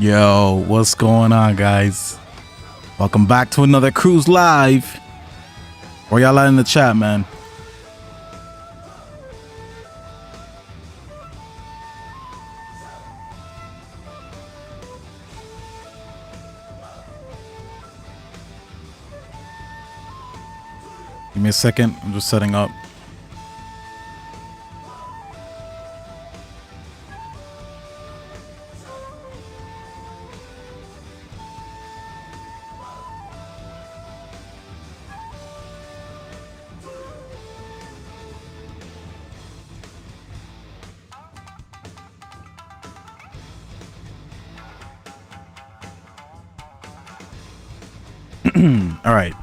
Yo, what's going on, guys? Welcome back to another Cruz Live. Where y'all at in the chat, man? Give me a second. I'm just setting up. All right.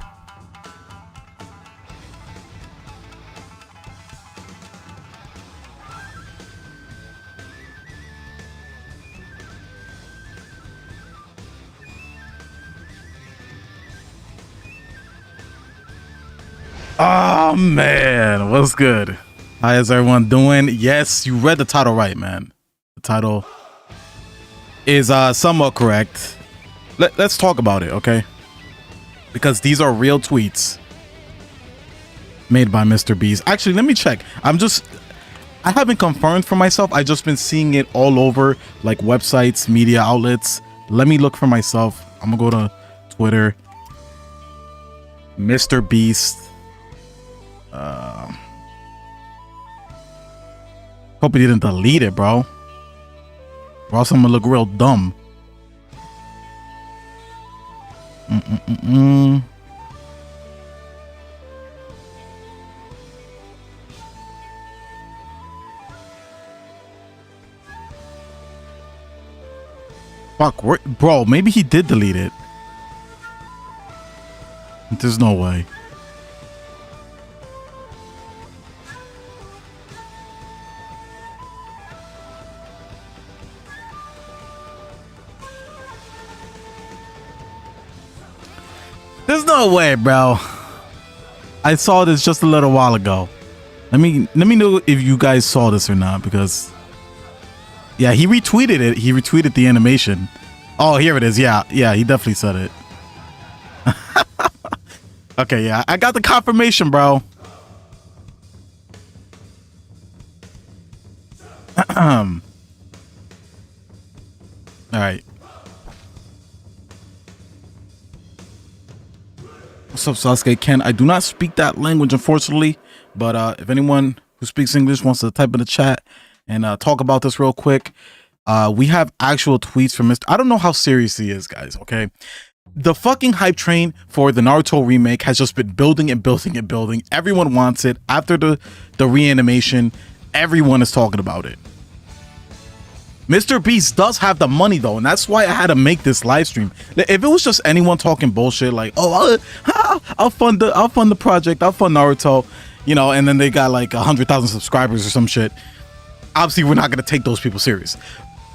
Oh man, what's good? How is everyone doing? Yes, you read the title right, man. The title is somewhat correct. Let's talk about it, okay? Because these are real tweets made by MrBeast. Actually, let me check. I haven't confirmed for myself. I just been seeing it all over, like websites, media outlets. Let me look for myself. I'm gonna go to Twitter. MrBeast. Hope he didn't delete it, bro. Or else I'm gonna look real dumb. Fuck, bro, maybe he did delete it. There's no way. There's no way, bro. I saw this just a little while ago. Let me know if you guys saw this or not, because yeah, he retweeted it. He retweeted the animation. Oh, here it is. Yeah, he definitely said it. Okay, yeah, I got the confirmation, bro. All right. What's up, Sasuke? Ken, I do not speak that language, unfortunately, but if anyone who speaks English wants to type in the chat and talk about this real quick, we have actual tweets from Mr. I don't know how serious he is, guys, okay? The fucking hype train for the Naruto remake has just been building and building and building. Everyone wants it. After the reanimation, everyone is talking about it. MrBeast does have the money though, and that's why I had to make this live stream. If it was just anyone talking bullshit like, "Oh, I'll fund the project, I'll fund Naruto," you know, and then they got like 100,000 subscribers or some shit, obviously we're not gonna take those people serious.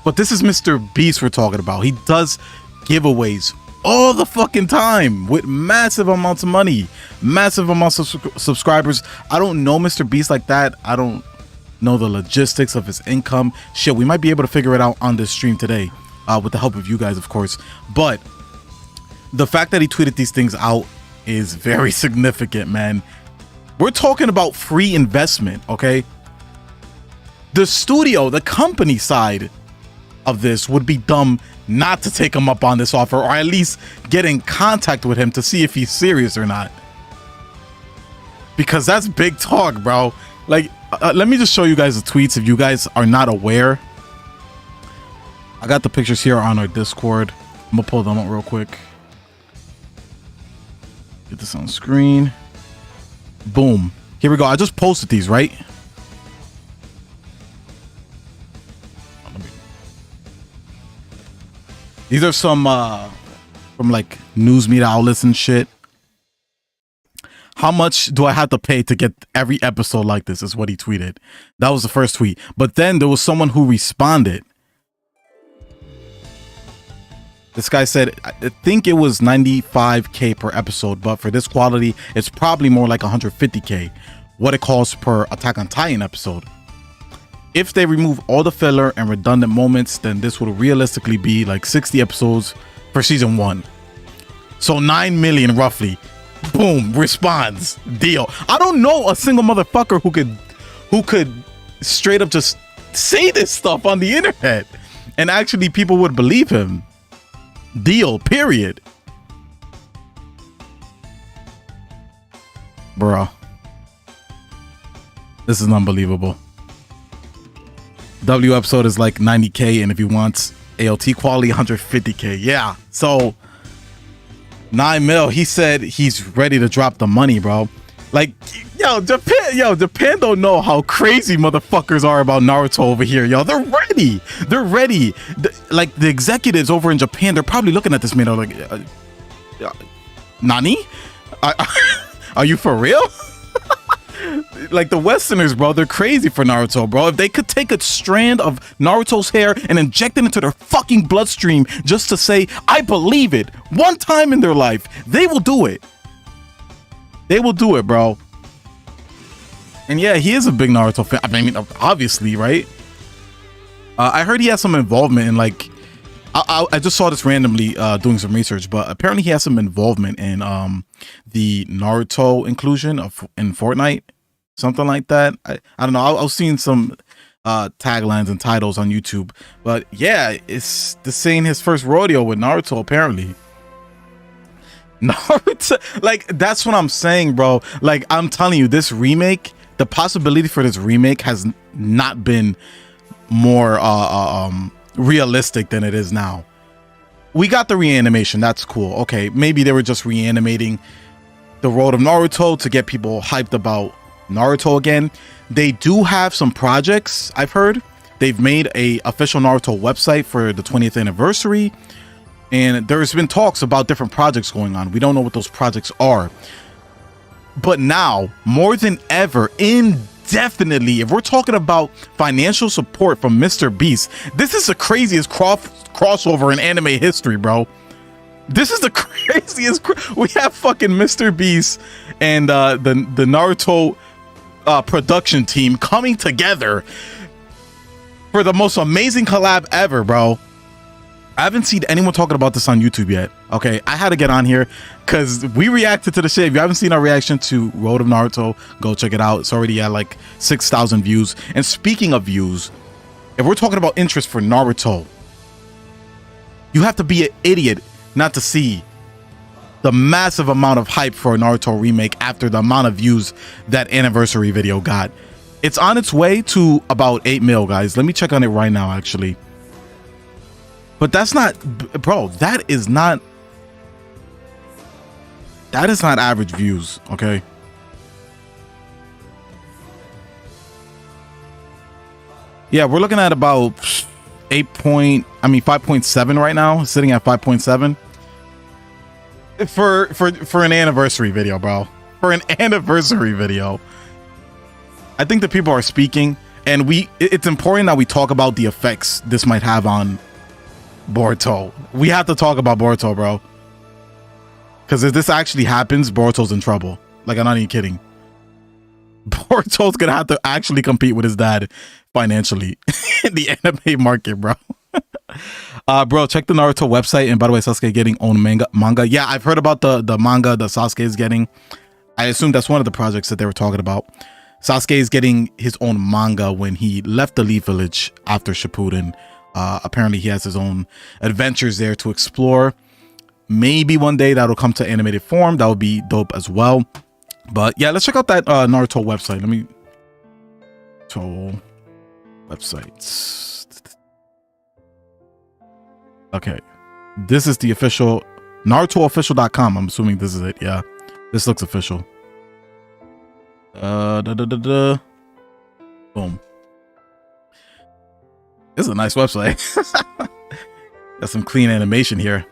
But this is MrBeast we're talking about. He does giveaways all the fucking time with massive amounts of money, massive amounts of subscribers. I don't know MrBeast like that. I don't know the logistics of his income. Shit, we might be able to figure it out on this stream today, with the help of you guys, of course. But the fact that he tweeted these things out is very significant, man. We're talking about free investment, okay? The studio, the company side of this would be dumb not to take him up on this offer, or at least get in contact with him to see if he's serious or not. Because that's big talk, bro. Like, let me just show you guys the tweets if you guys are not aware. I got the pictures here on our Discord. I'm gonna pull them up real quick. Get this on screen. Boom. Here we go. I just posted these, right? These are some from like news media outlets and shit. How much do I have to pay to get every episode like this is what he tweeted. That was the first tweet. But then there was someone who responded. This guy said, I think it was 95K per episode, but for this quality, it's probably more like 150K. What it costs per Attack on Titan episode. If they remove all the filler and redundant moments, then this would realistically be like 60 episodes for season 1. So 9 million roughly. Boom, responds. Deal. I don't know a single motherfucker who could straight up just say this stuff on the internet and actually people would believe him. Deal, period. Bruh. This is unbelievable. W episode is like 90K, and if you want ALT quality, 150K. Yeah, so 9 mil. He said he's ready to drop the money, bro. Like, Japan don't know how crazy motherfuckers are about Naruto over here, yo. They're ready. They're ready. Like, the executives over in Japan, they're probably looking at this man like, Nani? Are you for real? Like, the Westerners, bro, they're crazy for Naruto, bro. If they could take a strand of Naruto's hair and inject it into their fucking bloodstream just to say, I believe it, one time in their life, they will do it. They will do it, bro. And yeah, he is a big Naruto fan. I mean, obviously, right? I heard he has some involvement in, like, I just saw this randomly doing some research, but apparently he has some involvement in the Naruto inclusion in Fortnite, something like that. I don't know. I was seeing some taglines and titles on YouTube, but yeah, this ain't his first rodeo with Naruto apparently. Naruto, like, that's what I'm saying, bro. Like, I'm telling you, this remake, the possibility for this remake has not been more realistic than it is now. We got the reanimation, that's cool. Okay, maybe they were just reanimating the road of Naruto to get people hyped about Naruto again. They do have some projects, I've heard. They've made a official Naruto website for the 20th anniversary, and there's been talks about different projects going on. We don't know what those projects are, but now more than ever, indefinitely, if we're talking about financial support from MrBeast, this is the craziest crossover in anime history, bro. This is the craziest. We have fucking MrBeast and the Naruto production team coming together for the most amazing collab ever, bro. I haven't seen anyone talking about this on YouTube yet. Okay, I had to get on here because we reacted to the shit. If you haven't seen our reaction to Road of Naruto, go check it out. It's already at like 6,000 views. And speaking of views, if we're talking about interest for Naruto, you have to be an idiot not to see the massive amount of hype for a Naruto remake after the amount of views that anniversary video got. It's on its way to about 8 mil, guys. Let me check on it right now, actually. But that's not, bro, that is not average views, okay? Yeah, we're looking at about 5.7 right now, sitting at 5.7 for an anniversary video, bro. For an anniversary video. I think the people are speaking, and it's important that we talk about the effects this might have on Boruto. We have to talk about Boruto, bro. Because if this actually happens, Boruto's in trouble. Like, I'm not even kidding. Boruto's gonna have to actually compete with his dad financially in the anime market, bro. Bro, check the Naruto website. And by the way, Sasuke getting own manga. Yeah, I've heard about the manga that Sasuke is getting. I assume that's one of the projects that they were talking about. Sasuke is getting his own manga when he left the Leaf Village after Shippuden. Apparently he has his own adventures there to explore. Maybe one day that'll come to animated form. That would be dope as well. But yeah, let's check out that Naruto website. Let me... Naruto websites. Okay. This is the official... NarutoOfficial.com. I'm assuming this is it. Yeah. This looks official. Boom. This is a nice website. Got some clean animation here.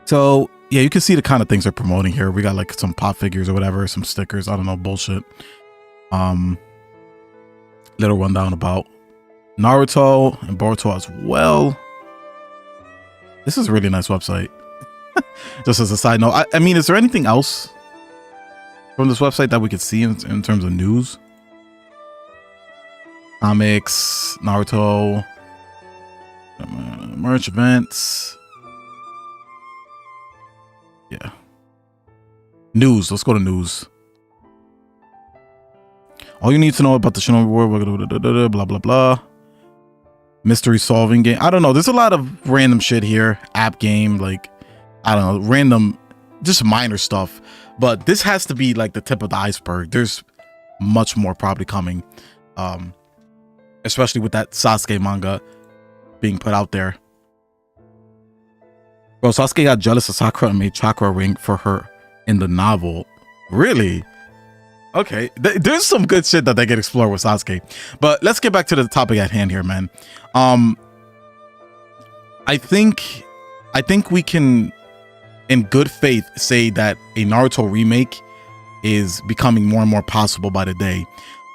So yeah, you can see the kind of things they're promoting here. We got like some pop figures or whatever, some stickers. I don't know, bullshit. Little rundown about Naruto and Boruto as well. This is a really nice website. Just as a side note, I mean, is there anything else from this website that we could see in terms of news? Comics, Naruto, merch events. Yeah. News. Let's go to news. All you need to know about the Shinobi War, blah, blah, blah. Mystery solving game. I don't know. There's a lot of random shit here. App game, like, I don't know, random, just minor stuff. But this has to be like the tip of the iceberg. There's much more probably coming. Especially with that Sasuke manga being put out there. Bro, Sasuke got jealous of Sakura and made chakra ring for her in the novel. Really? Okay, there's some good shit that they get explored with Sasuke. But let's get back to the topic at hand here, man. I think we can, in good faith, say that a Naruto remake is becoming more and more possible by the day.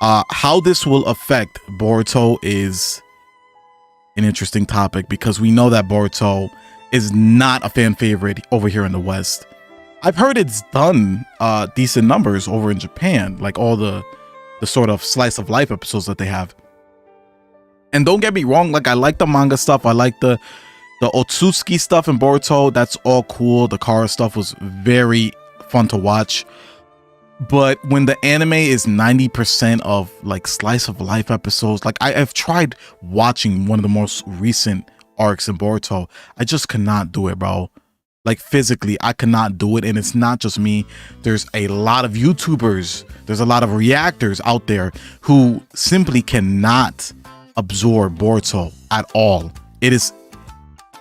How this will affect Boruto is an interesting topic, because we know that Boruto is not a fan favorite over here in the West. I've heard it's done decent numbers over in Japan, like all the sort of slice of life episodes that they have. And don't get me wrong, like, I like the manga stuff. I like the Otsutsuki stuff in Boruto. That's all cool. The Kara stuff was very fun to watch. But when the anime is 90% of like slice of life episodes, like I've tried watching one of the most recent arcs in Boruto. I just cannot do it, bro. Like, physically, I cannot do it. And it's not just me. There's a lot of YouTubers, there's a lot of reactors out there who simply cannot absorb Boruto at all. It is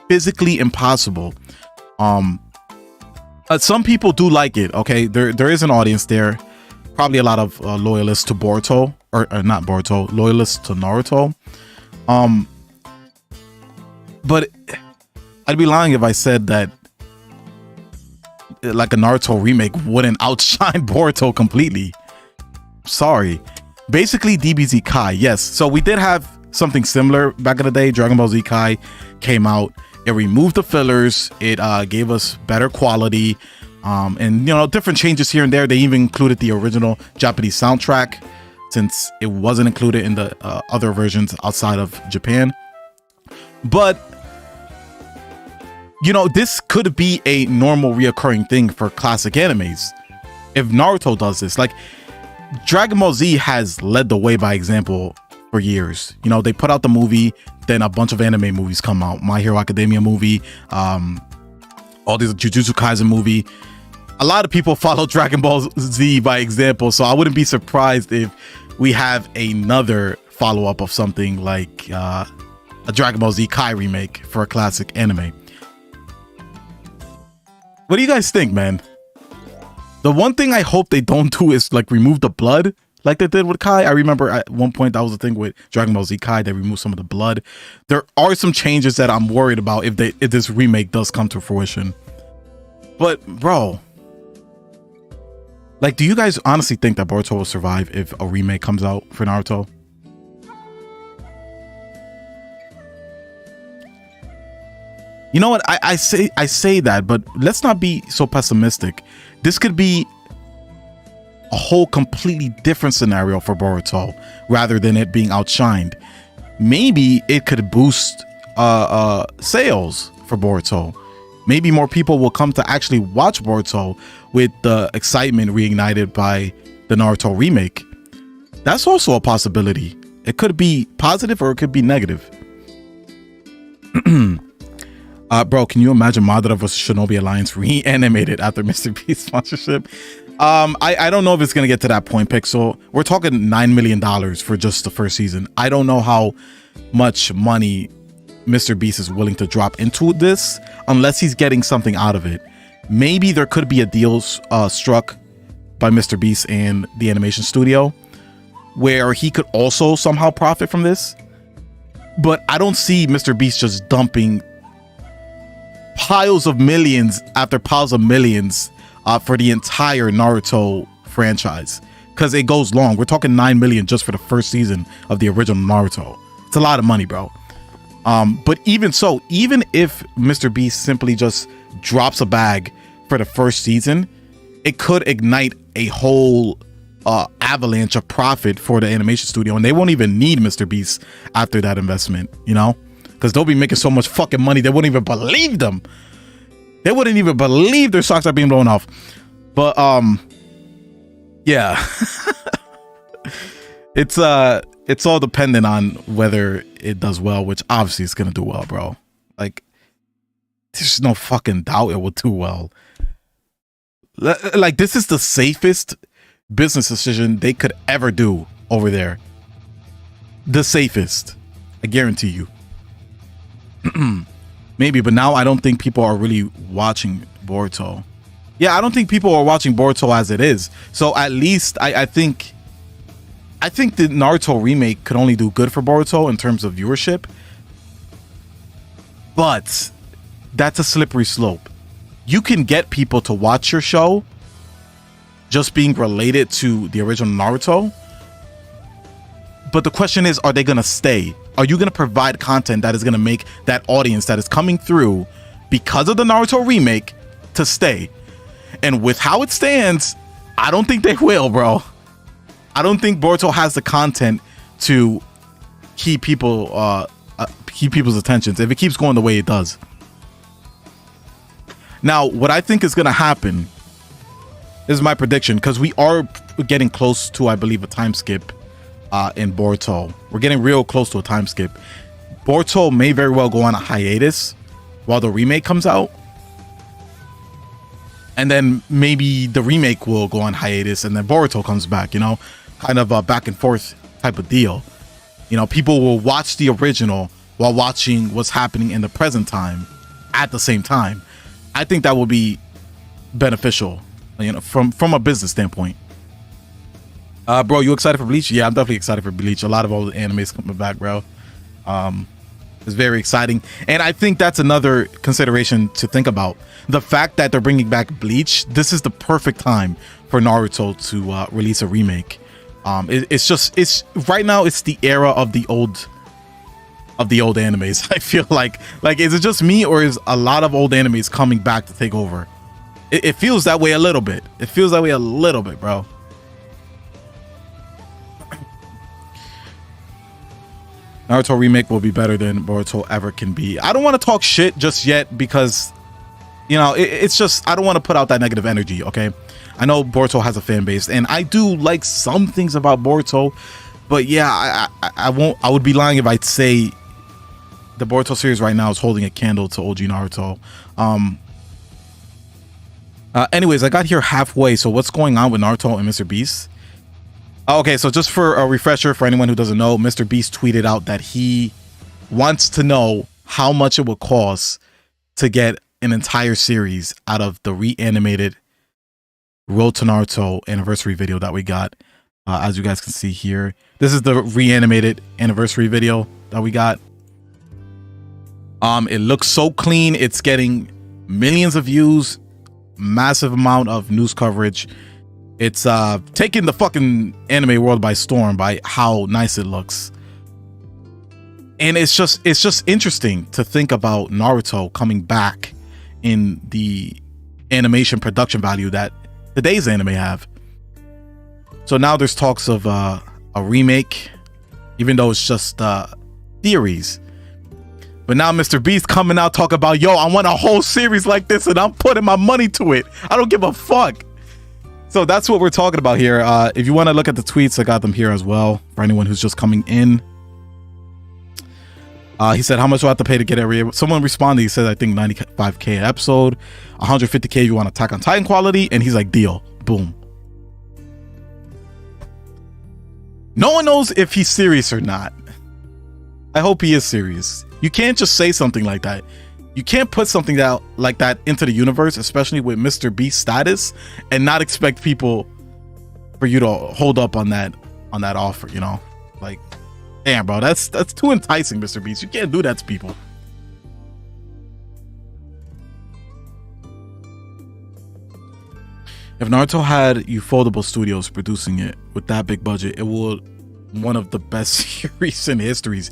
physically impossible. Some people do like it. Okay, there is an audience there, probably a lot of loyalists to Boruto, or not Boruto, loyalists to Naruto. But I'd be lying if I said that like a Naruto remake wouldn't outshine Boruto completely. Sorry. Basically, DBZ Kai, yes. So we did have something similar back in the day. Dragon Ball Z Kai came out. It removed the fillers. It gave us better quality, and you know, different changes here and there. They even included the original Japanese soundtrack, since it wasn't included in the other versions outside of Japan. But you know, this could be a normal reoccurring thing for classic animes. If Naruto does this, like, Dragon Ball Z has led the way by example for years. You know, they put out the movie, then a bunch of anime movies come out. My Hero Academia movie, all these Jujutsu Kaisen movie. A lot of people follow Dragon Ball Z by example, so I wouldn't be surprised if we have another follow-up of something like a Dragon Ball Z Kai remake for a classic anime. What do you guys think, man? The one thing I hope they don't do is like remove the blood like they did with Kai. I remember at one point that was the thing with Dragon Ball Z Kai. They removed some of the blood. There are some changes that I'm worried about if this remake does come to fruition. But bro, like, do you guys honestly think that Boruto will survive if a remake comes out for Naruto? You know what? I say that, but let's not be so pessimistic. This could be a whole completely different scenario for Boruto rather than it being outshined. Maybe it could boost sales for Boruto. Maybe more people will come to actually watch Boruto with the excitement reignited by the Naruto remake. That's also a possibility. It could be positive or it could be negative. Bro, can you imagine Madara vs Shinobi Alliance reanimated after MrBeast sponsorship? I don't know if it's gonna get to that point, Pixel. We're talking $9 million for just the first season. I don't know how much money MrBeast is willing to drop into this unless he's getting something out of it. Maybe there could be a deal struck by MrBeast and the animation studio where he could also somehow profit from this. But I don't see MrBeast just dumping piles of millions after piles of millions for the entire Naruto franchise, because it goes long. We're talking 9 million just for the first season of the original Naruto. It's a lot of money, bro. But even so, even if MrBeast simply just drops a bag for the first season, it could ignite a whole avalanche of profit for the animation studio, and they won't even need MrBeast after that investment, you know, because they'll be making so much fucking money they wouldn't even believe them. They wouldn't even believe their socks are being blown off. But yeah. It's all dependent on whether it does well, which obviously it's gonna do well, bro. Like, there's no fucking doubt it will do well. Like, this is the safest business decision they could ever do over there. The safest, I guarantee you. Maybe, but now I don't think people are really watching Boruto. Yeah, I don't think people are watching Boruto as it is. So at least I think the Naruto remake could only do good for Boruto in terms of viewership. But that's a slippery slope. You can get people to watch your show just being related to the original Naruto. But the question is, are they going to stay? Are you going to provide content that is going to make that audience that is coming through because of the Naruto remake to stay? And with how it stands, I don't think they will, bro. I don't think Boruto has the content to keep people's attentions if it keeps going the way it does. Now, what I think is going to happen is my prediction, because we are getting close to, I believe, a time skip in Boruto. We're getting real close to a time skip. Boruto may very well go on a hiatus while the remake comes out. And then maybe the remake will go on hiatus and then Boruto comes back, you know, kind of a back and forth type of deal. You know, people will watch the original while watching what's happening in the present time at the same time. I think that will be beneficial, you know, from a business standpoint. Bro, you excited for Bleach? Yeah, I'm definitely excited for Bleach. A lot of old animes coming back, bro. It's very exciting. And I think that's another consideration to think about. The fact that they're bringing back Bleach, this is the perfect time for Naruto to release a remake. It's right now, it's the era of the old animes. I feel like is it just me, or is a lot of old animes coming back to take over? It feels that way a little bit. It feels that way a little bit, bro. Naruto remake will be better than Boruto ever can be. I don't want to talk shit just yet because, you know, it's just, I don't want to put out that negative energy, okay? I know Boruto has a fan base, and I do like some things about Boruto, but yeah, I would be lying if I'd say the Boruto series right now is holding a candle to OG Naruto. Anyways, I got here halfway, so what's going on with Naruto and MrBeast? Okay, so just for a refresher for anyone who doesn't know, MrBeast tweeted out that he wants to know how much it would cost to get an entire series out of the reanimated Road to Naruto anniversary video that we got. As you guys can see here, this is the reanimated anniversary video that we got. It looks so clean. It's getting millions of views, massive amount of news coverage. It's taking the fucking anime world by storm by how nice it looks. And it's just interesting to think about Naruto coming back in the animation production value that today's anime have. So now there's talks of a remake, even though it's just theories. But now MrBeast coming out talking about, yo, I want a whole series like this and I'm putting my money to it. I don't give a fuck. So that's what we're talking about here. If you want to look at the tweets, I got them here as well for anyone who's just coming in. He said, how much do I have to pay to get every... Someone responded, he said, I think 95k an episode, 150k if you want Attack on Titan quality, and he's like, deal. Boom. No one knows if he's serious or not. I hope he is serious. You can't just say something like that. You can't put something out like that into the universe, especially with MrBeast status, and not expect people for you to hold up on that offer, you know? Like, damn, bro, that's too enticing, MrBeast. You can't do that to people. If Naruto had Ufotable Studios producing it with that big budget, it would one of the best series in histories.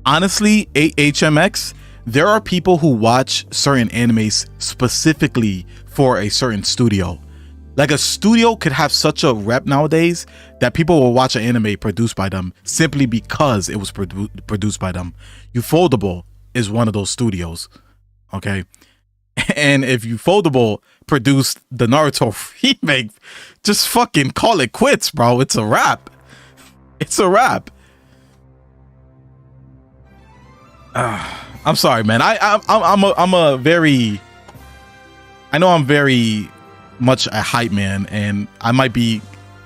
Honestly, HMX, there are people who watch certain animes specifically for a certain studio. Like a studio could have such a rep nowadays that people will watch an anime produced by them simply because it was produced by them. Ufotable is one of those studios, okay? And if Ufotable produced the Naruto remake, just fucking call it quits, bro. It's a wrap. It's a wrap. I'm sorry, man. I'm a very, I know I'm very much a hype man, and I might be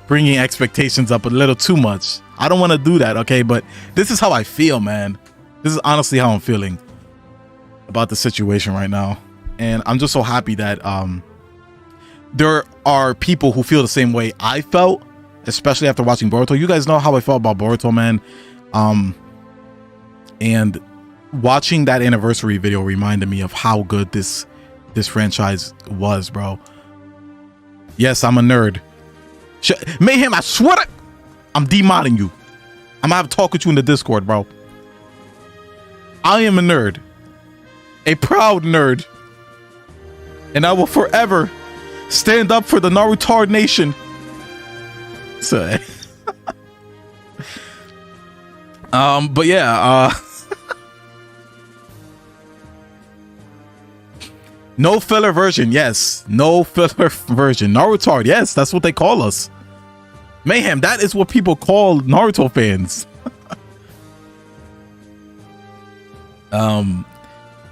bringing expectations up a little too much. I don't want to do that, okay? But this is how I feel, man. This is honestly how I'm feeling about the situation right now. And I'm just so happy that there are people who feel the same way I felt, especially after watching Boruto. You guys know how I felt about Boruto, man. And watching that anniversary video reminded me of how good this franchise was, bro. Yes, I'm a nerd. Mayhem, I swear to, I'm demodding you. I'm gonna have to talk with you in the Discord, bro. I am a nerd. A proud nerd. And I will forever stand up for the Naruto Nation. So, but yeah, no filler version, yes. No filler version. Naruto, yes, that's what they call us. Mayhem, that is what people call Naruto fans.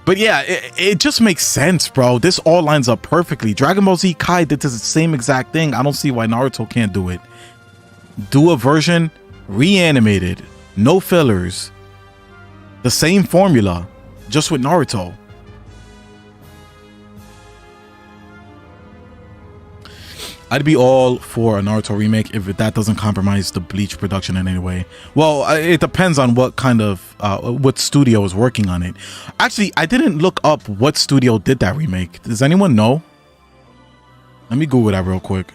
But yeah, it just makes sense, bro. This all lines up perfectly. Dragon Ball Z Kai did the same exact thing. I don't see why Naruto can't do it. Do a version, reanimated, no fillers, the same formula, just with Naruto. I'd be all for a Naruto remake if that doesn't compromise the Bleach production in any way. Well, it depends on what kind of what studio is working on it. Actually, I didn't look up what studio did that remake. Does anyone know? Let me Google that real quick.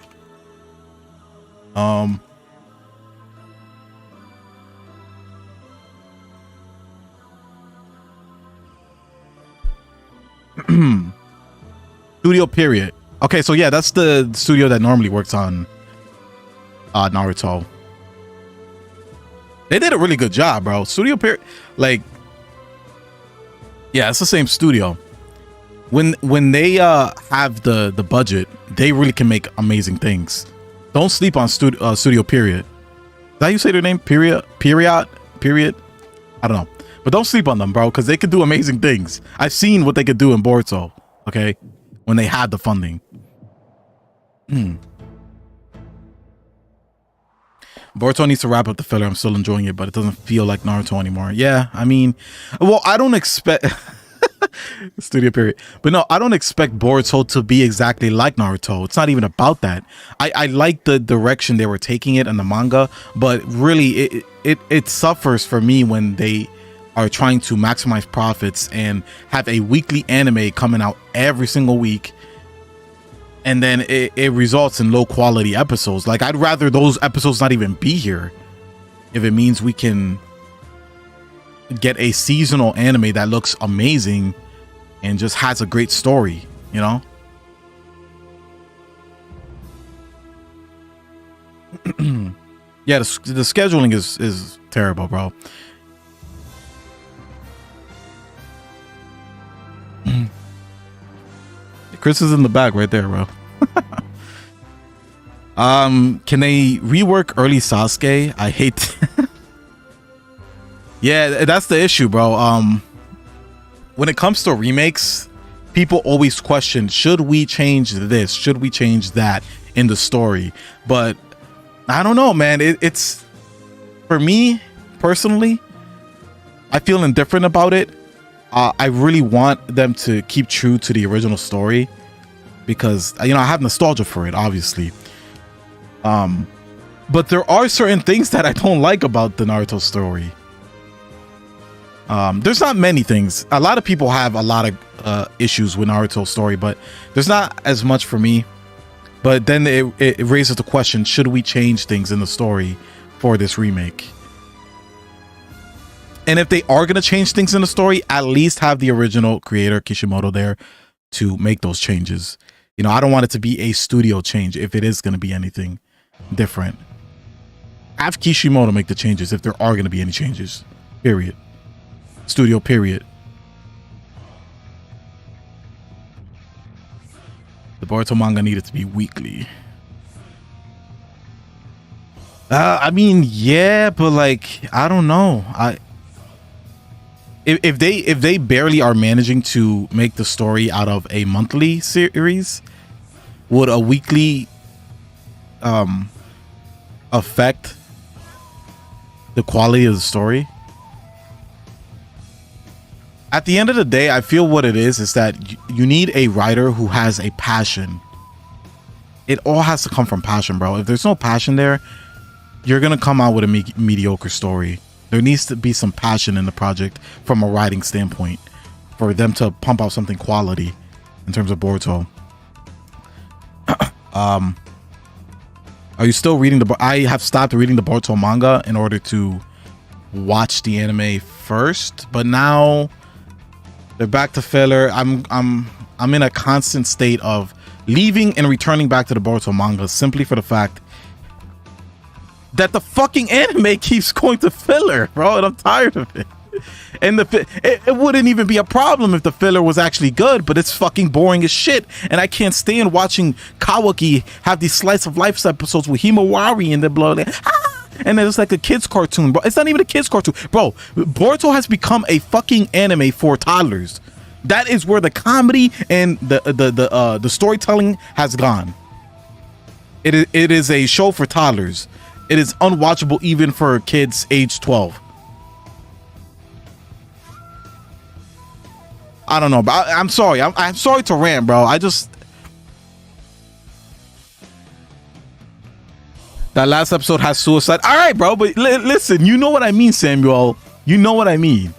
Studio period. Okay, so yeah, that's the studio that normally works on Naruto. They did a really good job, bro. Studio period, like, yeah, it's the same studio. When they have the budget, they really can make amazing things. Don't sleep on studio period. Is that how you say their name? Period. I don't know, but don't sleep on them, bro, because they could do amazing things. I've seen what they could do in Boruto. Okay, when they had the funding. Boruto needs to wrap up the filler. I'm still enjoying it, but it doesn't feel like Naruto anymore. Yeah, I mean, well, I don't expect studio period, but no, I don't expect Boruto to be exactly like Naruto. It's not even about that. I like the direction they were taking it in the manga, but really it suffers for me when they are trying to maximize profits and have a weekly anime coming out every single week, and then it results in low quality episodes. Like, I'd rather those episodes not even be here if it means we can get a seasonal anime that looks amazing and just has a great story, you know? Yeah, the scheduling is terrible, bro. Chris is in the back right there, bro. Can they rework early Sasuke? I hate yeah, that's the issue, bro. When it comes to remakes, people always question, should we change this? Should we change that in the story? But I don't know, man. It's, for me personally, I feel indifferent about it. I really want them to keep true to the original story because, you know, I have nostalgia for it, obviously. But there are certain things that I don't like about the Naruto story. There's not many things. A lot of people have a lot of issues with Naruto's story, but there's not as much for me. But then it raises the question, should we change things in the story for this remake? And if they are going to change things in the story, at least have the original creator Kishimoto there to make those changes. You know, I don't want it to be a studio change if it is going to be anything different. Have Kishimoto make the changes if there are going to be any changes. Period. Studio, period. The Boruto manga needed to be weekly. I mean, yeah, but like, I don't know. If they barely are managing to make the story out of a monthly series, would a weekly affect the quality of the story? At the end of the day, I feel what it is that you need a writer who has a passion. It all has to come from passion, bro. If there's no passion there, you're gonna come out with a mediocre story. There needs to be some passion in the project from a writing standpoint for them to pump out something quality in terms of Boruto. Are you still reading I have stopped reading the Boruto manga in order to watch the anime first, but now they're back to filler. I'm in a constant state of leaving and returning back to the Boruto manga simply for the fact that the fucking anime keeps going to filler, bro, and I'm tired of it. And it wouldn't even be a problem if the filler was actually good, but it's fucking boring as shit. And I can't stand watching Kawaki have these slice of life episodes with Himawari and they're blowing like, ah! And then it's like a kid's cartoon, bro. It's not even a kid's cartoon, bro. Boruto has become a fucking anime for toddlers. That is where the comedy and the storytelling has gone. It is a show for toddlers. It is unwatchable even for kids age 12. I don't know, but I'm sorry. I'm sorry to rant, bro. That last episode has suicide. All right, bro, but listen, you know what I mean, Samuel. You know what I mean.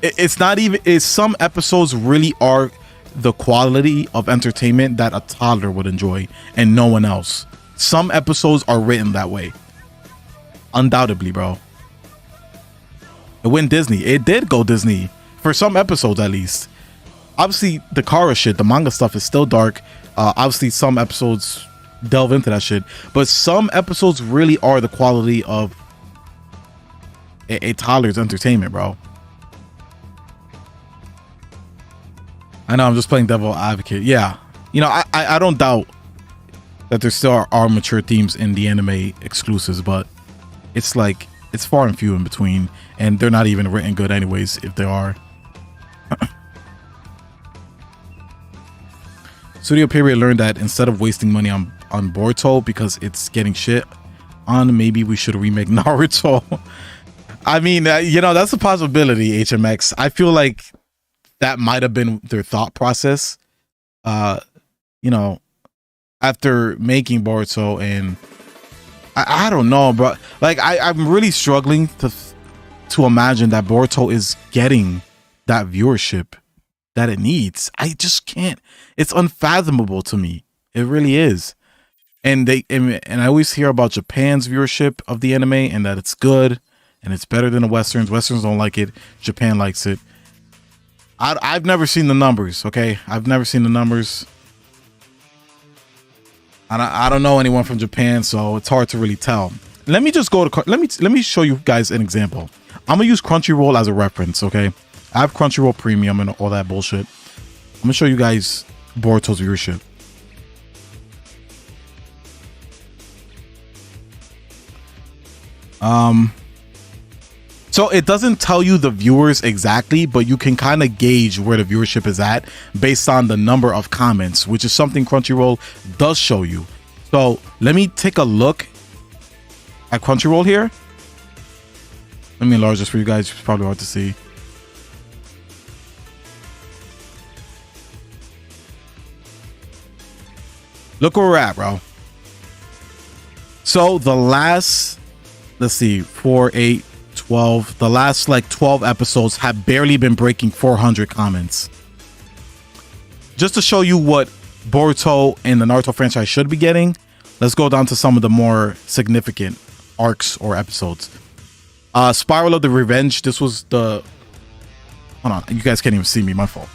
It's not even. Some episodes really are the quality of entertainment that a toddler would enjoy and no one else. Some episodes are written that way. Undoubtedly, bro. It went Disney. It did go Disney. For some episodes, at least. Obviously, the Kara shit, the manga stuff is still dark. Obviously, some episodes delve into that shit. But some episodes really are the quality of a toddler's entertainment, bro. I know I'm just playing devil advocate. Yeah. You know, I don't doubt that there still are mature themes in the anime exclusives, but it's like, it's far and few in between. And they're not even written good anyways, if they are. Studio Period learned that instead of wasting money on Boruto because it's getting shit on, maybe we should remake Naruto. I mean, you know, that's a possibility, HMX. I feel like that might have been their thought process. You know, after making Boruto, and I don't know, bro. Like, I'm really struggling to imagine that Boruto is getting that viewership that it needs. I just can't. It's unfathomable to me. It really is. And I always hear about Japan's viewership of the anime and that it's good and it's better than the Westerns. Westerns don't like it. Japan likes it. I've never seen the numbers. Okay, I've never seen the numbers. I don't know anyone from Japan, so it's hard to really tell. Let me just go to let me show you guys an example. I'm gonna use Crunchyroll as a reference. Okay, I have Crunchyroll Premium and all that bullshit. I'm gonna show you guys Boruto's viewership. So it doesn't tell you the viewers exactly, but you can kind of gauge where the viewership is at based on the number of comments, which is something Crunchyroll does show you. So let me take a look at Crunchyroll here. Let me enlarge this for you guys. It's probably hard to see. Look where we're at, bro. So the last, let's see, 4, 8, 12. The last like 12 episodes have barely been breaking 400 comments. Just to show you what Boruto and the Naruto franchise should be getting, let's go down to some of the more significant arcs or episodes. Spiral of the Revenge. This was the... Hold on, you guys can't even see me. My fault.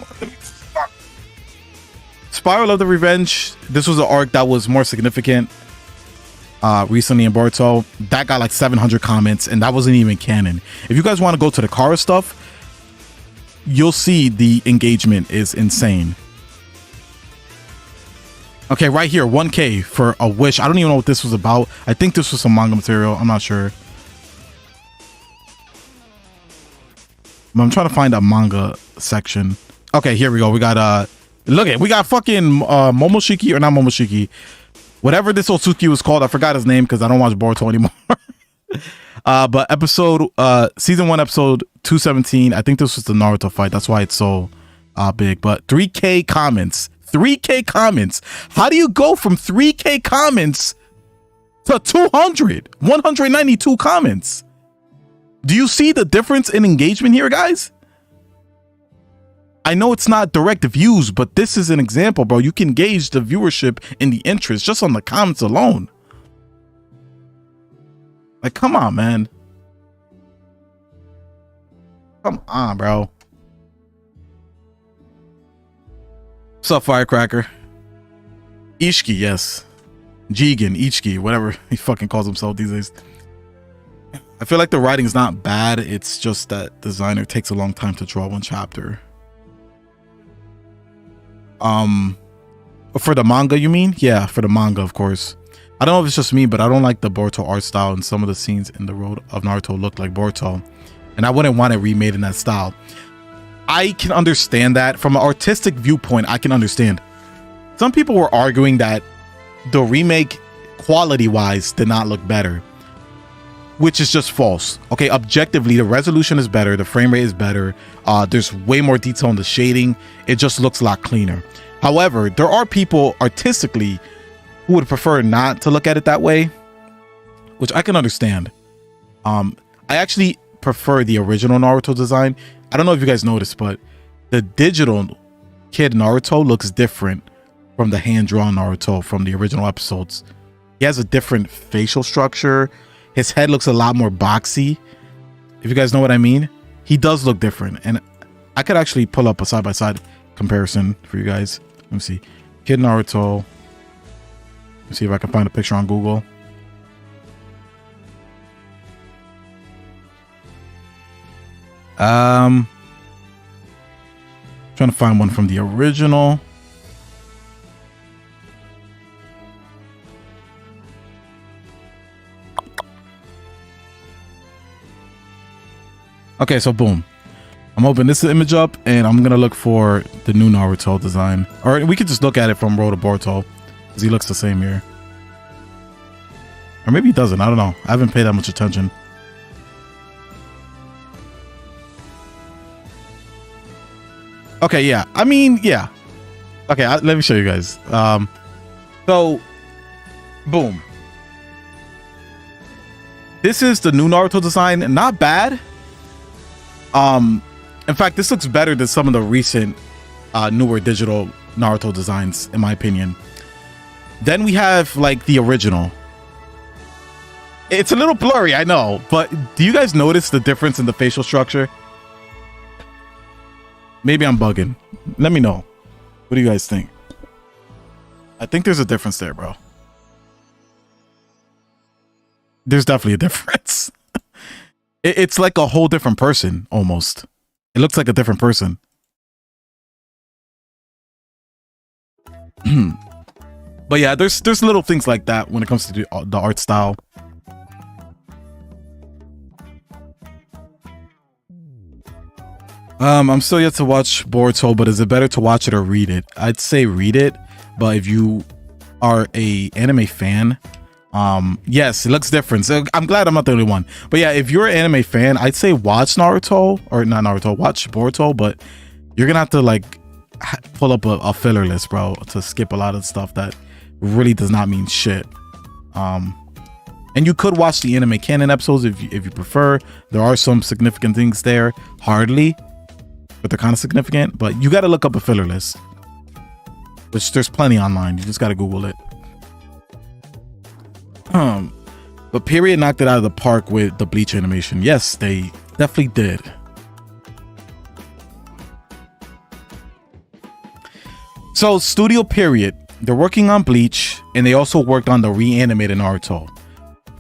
Spiral of the Revenge, this was an arc that was more significant recently in Boruto. That got like 700 comments, and that wasn't even canon. If you guys want to go to the Kara stuff, you'll see the engagement is insane. Okay, right here, 1K for a wish. I don't even know what this was about. I think this was some manga material. I'm not sure. I'm trying to find a manga section. Okay, here we go. We got look at, we got fucking Momoshiki, or not Momoshiki, whatever this Otsuki was called. I forgot his name because I don't watch Boruto anymore. But episode season 1 episode 217. I think this was the Naruto fight. That's why it's so big. But 3K comments. 3K comments. How do you go from 3K comments to 192 comments? Do you see the difference in engagement here, guys? I know it's not direct views, but this is an example, bro. You can gauge the viewership and the interest just on the comments alone. Like, come on, man. Come on, bro. What's up, Firecracker? Ishiki, yes. Jigen, Ichiki, whatever he fucking calls himself these days. I feel like the writing is not bad. It's just that designer takes a long time to draw one chapter. For the manga, you mean? Yeah, for the manga, of course. I don't know if it's just me, but I don't like the Boruto art style, and some of the scenes in the Road of Naruto look like Boruto, and I wouldn't want it remade in that style. I can understand that from an artistic viewpoint. I can understand. Some people were arguing that the remake quality wise did not look better, which is just false. Okay, objectively the resolution is better, the frame rate is better, there's way more detail in the shading, it just looks a lot cleaner. However, there are people artistically who would prefer not to look at it that way, which I can understand. I actually prefer the original Naruto design. I don't know if you guys noticed, but the digital Kid Naruto looks different from the hand-drawn Naruto from the original episodes. He has a different facial structure. His head looks a lot more boxy. If you guys know what I mean, he does look different. And I could actually pull up a side-by-side comparison for you guys. Let me see. Kid Naruto. Let me see if I can find a picture on Google. Trying to find one from the original. Okay, so boom. I'm opening this image up and I'm gonna look for the new Naruto design. Or we could just look at it from Road to Boruto, because he looks the same here. Or maybe he doesn't, I don't know. I haven't paid that much attention. Okay, yeah. I mean, yeah. Okay, let me show you guys. So, boom. This is the new Naruto design. Not bad. In fact, this looks better than some of the recent newer digital Naruto designs, in my opinion. Then we have like the original. It's a little blurry, I know, but do you guys notice the difference in the facial structure? Maybe I'm bugging. Let me know. What do you guys think? I think there's a difference there, bro. There's definitely a difference. It's like a whole different person, almost. It looks like a different person. But yeah, there's little things like that when it comes to the art style. I'm still yet to watch Boruto, but is it better to watch it or read it? I'd say read it, but if you are a anime fan, yes, it looks different. So I'm glad I'm not the only one. But yeah, if you're an anime fan, I'd say watch Naruto, or not Naruto, watch Boruto, but you're gonna have to like pull up a filler list, bro, to skip a lot of stuff that really does not mean shit. And you could watch the anime canon episodes if you prefer. There are some significant things there, hardly, but they're kind of significant. But you got to look up a filler list, which there's plenty online. You just got to Google it. But Period knocked it out of the park with the Bleach animation. Yes, they definitely did. So Studio Period, they're working on Bleach, and they also worked on the reanimated Naruto.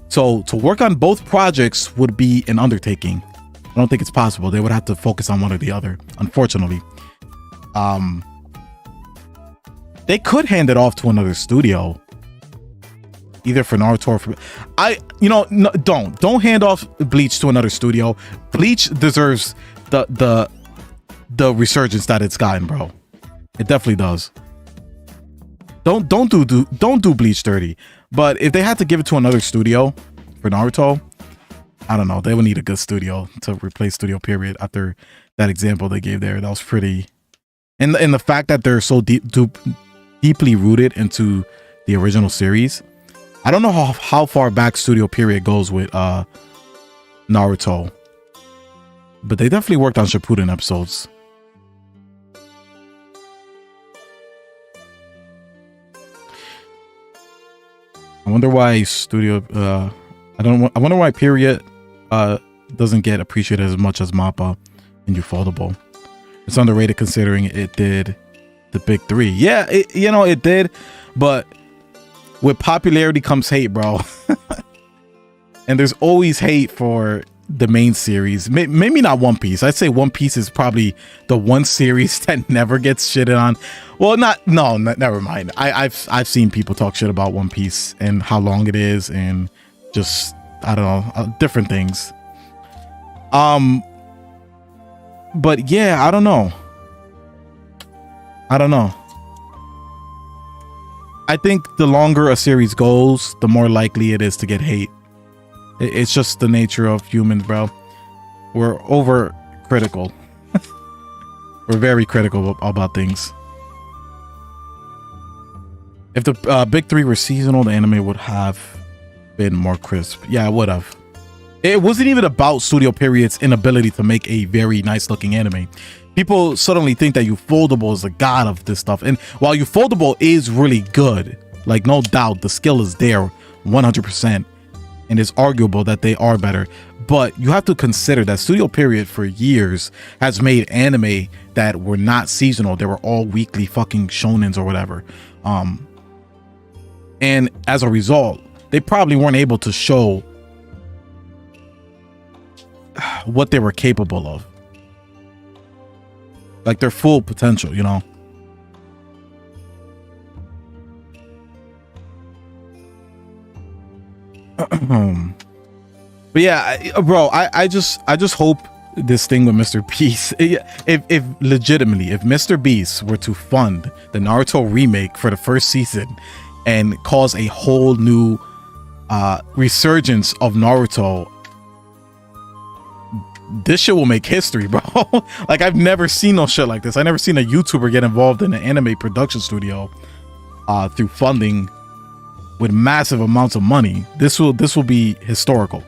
So to work on both projects would be an undertaking. I don't think it's possible. They would have to focus on one or the other, unfortunately. They could hand it off to another studio, either for Naruto or for no, don't hand off Bleach to another studio. Bleach deserves the resurgence that it's gotten, bro. It definitely does. Don't do Bleach dirty. But if they had to give it to another studio for Naruto, I don't know. They would need a good studio to replace Studio Period after that example they gave there. That was pretty. And the fact that they're so deeply rooted into the original series. I don't know how far back Studio Period goes with Naruto, but they definitely worked on Shippuden episodes. I wonder why I wonder why Period doesn't get appreciated as much as Mappa and Ufotable. It's underrated considering it did the big three. Yeah, it did, but with popularity comes hate, bro. And there's always hate for the main series. Maybe not One Piece. I'd say One Piece is probably the one series that never gets shitted on. Well, never mind. I've seen people talk shit about One Piece and how long it is and just, I don't know, different things. But yeah, I don't know. I think the longer a series goes, the more likely it is to get hate. It's just the nature of humans, bro. We're over critical. We're very critical about things. If the big three were seasonal, the anime would have been more crisp. Yeah, it would have. It wasn't even about Studio Period's inability to make a very nice looking anime. People suddenly think that Ufotable is the god of this stuff. And while Ufotable is really good, like no doubt, the skill is there 100%. And it's arguable that they are better. But you have to consider that Studio Period for years has made anime that were not seasonal. They were all weekly fucking shonens or whatever. And as a result, they probably weren't able to show what they were capable of. Like their full potential, you know? But yeah, bro, I just hope this thing with MrBeast, if legitimately, if MrBeast were to fund the Naruto remake for the first season and cause a whole new resurgence of Naruto, this shit will make history, bro. Like, I've never seen no shit like this. I never seen a YouTuber get involved in an anime production studio through funding with massive amounts of money. This will be historical.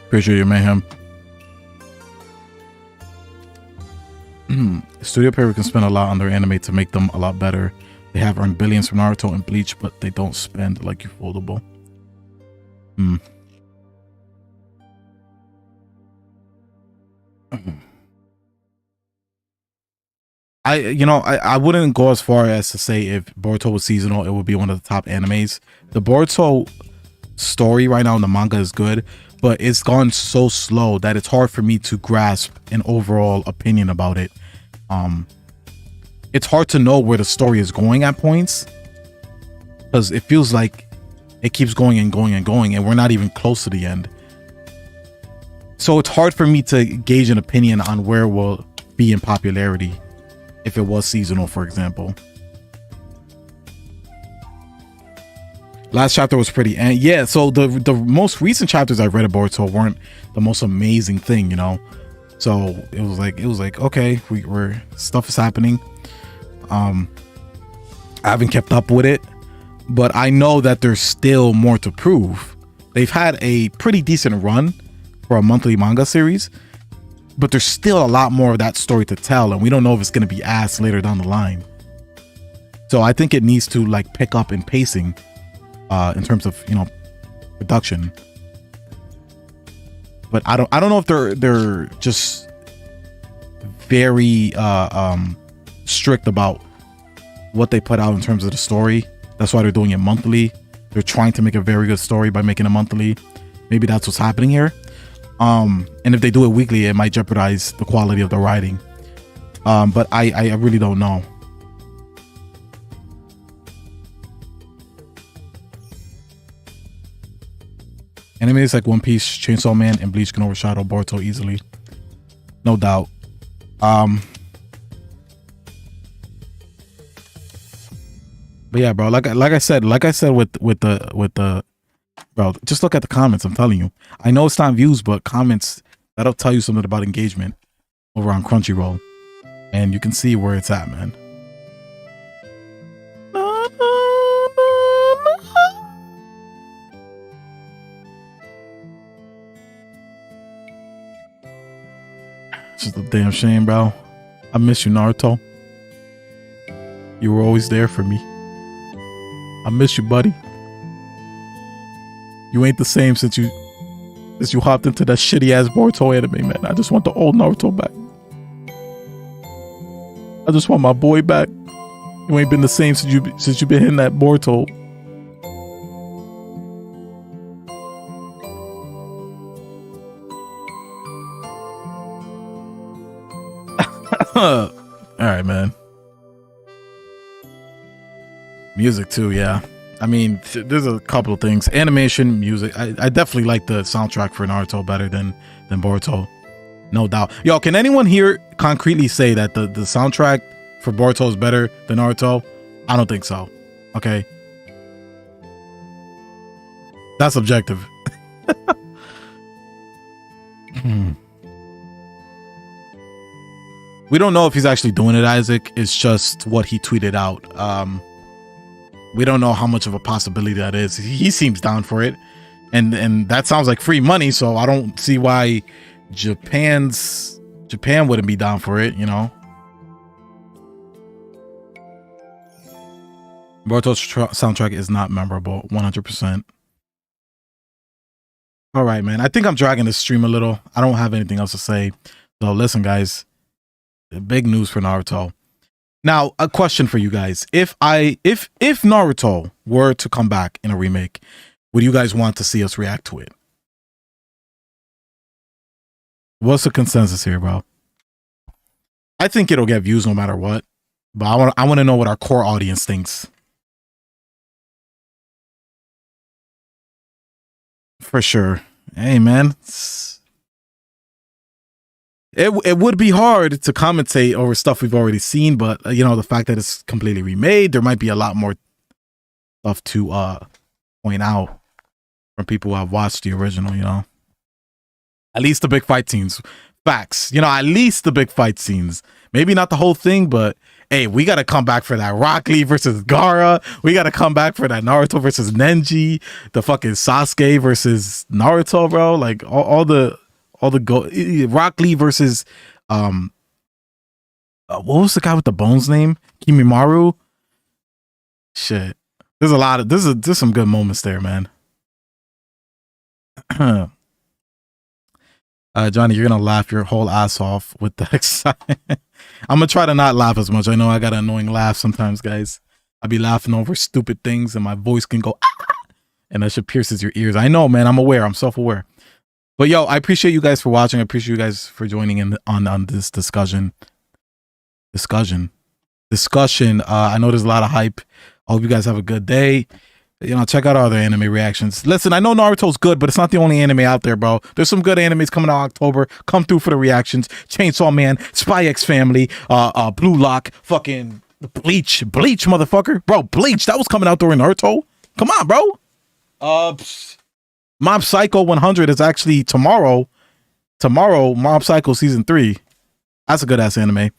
Appreciate your mayhem. Studio Period can spend a lot on their anime to make them a lot better. They have earned billions from Naruto and Bleach, but they don't spend like Ufotable. I wouldn't go as far as to say if Boruto was seasonal, it would be one of the top animes. The Boruto story right now in the manga is good, but it's gone so slow that it's hard for me to grasp an overall opinion about it. It's hard to know where the story is going at points because it feels like it keeps going and going and going, and we're not even close to the end. So it's hard for me to gauge an opinion on where we'll be in popularity if it was seasonal, for example. Last chapter was pretty, and yeah, so the most recent chapters I read of Boruto weren't the most amazing thing, you know. So it was like okay, we're stuff is happening. I haven't kept up with it, but I know that there's still more to prove. They've had a pretty decent run for a monthly manga series, but there's still a lot more of that story to tell, and we don't know if it's going to be asked later down the line. So I think it needs to like pick up in pacing in terms of, you know, production. But I don't know if they're just very strict about what they put out in terms of the story. That's why they're doing it monthly. They're trying to make a very good story by making it monthly. Maybe that's what's happening here. And if they do it weekly, it might jeopardize the quality of the writing. But I really don't know. Animes like One Piece, Chainsaw Man, and Bleach can overshadow Boruto easily. No doubt. But yeah, bro, like I said with the bro, just look at the comments. I'm telling you. I know it's not views, but comments, that'll tell you something about engagement over on Crunchyroll. And you can see where it's at, man. It's just a damn shame, bro. I miss you, Naruto. You were always there for me. I miss you, buddy. You ain't the same since you hopped into that shitty ass Boruto anime, man. I just want the old Naruto back. I just want my boy back. You ain't been the same since you've been in that Boruto. All right, man. Music too, yeah. I mean, there's a couple of things. Animation, music. I definitely like the soundtrack for Naruto better than Boruto. No doubt. Yo, can anyone here concretely say that the soundtrack for Boruto is better than Naruto? I don't think so. Okay. That's objective. We don't know if he's actually doing it, Isaac. It's just what he tweeted out. We don't know how much of a possibility that is. He seems down for it. And that sounds like free money, so I don't see why Japan wouldn't be down for it, you know. Boruto's soundtrack is not memorable, 100%. All right, man. I think I'm dragging the stream a little. I don't have anything else to say. So listen, guys. Big news for Naruto. Now, a question for you guys. If Naruto were to come back in a remake, would you guys want to see us react to it? What's the consensus here, bro? I think it'll get views no matter what, but I want to know what our core audience thinks. For sure. Hey, man. It would be hard to commentate over stuff we've already seen, but you know, the fact that it's completely remade, there might be a lot more stuff to point out from people who have watched the original, you know. At least the big fight scenes. Facts. You know, at least the big fight scenes. Maybe not the whole thing, but hey, we gotta come back for that Rock Lee versus Gaara. We gotta come back for that Naruto versus Nenji, the fucking Sasuke versus Naruto, bro. Like all the Rock Lee versus what was the guy with the bones name? Kimimaru. Shit. There's a lot of there's some good moments there, man. Johnny, you're gonna laugh your whole ass off with the excitement. I'm gonna try to not laugh as much. I know I got an annoying laugh sometimes, guys. I be laughing over stupid things and my voice can go and that shit pierces your ears. I know, man. I'm aware. I'm self-aware. But yo, I appreciate you guys for watching. I appreciate you guys for joining in on this discussion. I know there's a lot of hype. I hope you guys have a good day. You know, check out our other anime reactions. Listen, I know Naruto's good, but it's not the only anime out there, bro. There's some good animes coming out in October. Come through for the reactions. Chainsaw Man, Spy X Family, Blue Lock, fucking Bleach, motherfucker. Bro, Bleach, that was coming out during Naruto. Come on, bro. Mob Psycho 100 is actually tomorrow. Mob Psycho season 3. That's a good ass anime.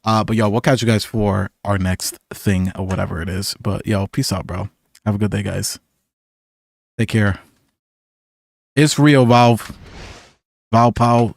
But yo, we'll catch you guys for our next thing or whatever it is. But yo, peace out, bro. Have a good day, guys. Take care. It's real, Valve. Pow.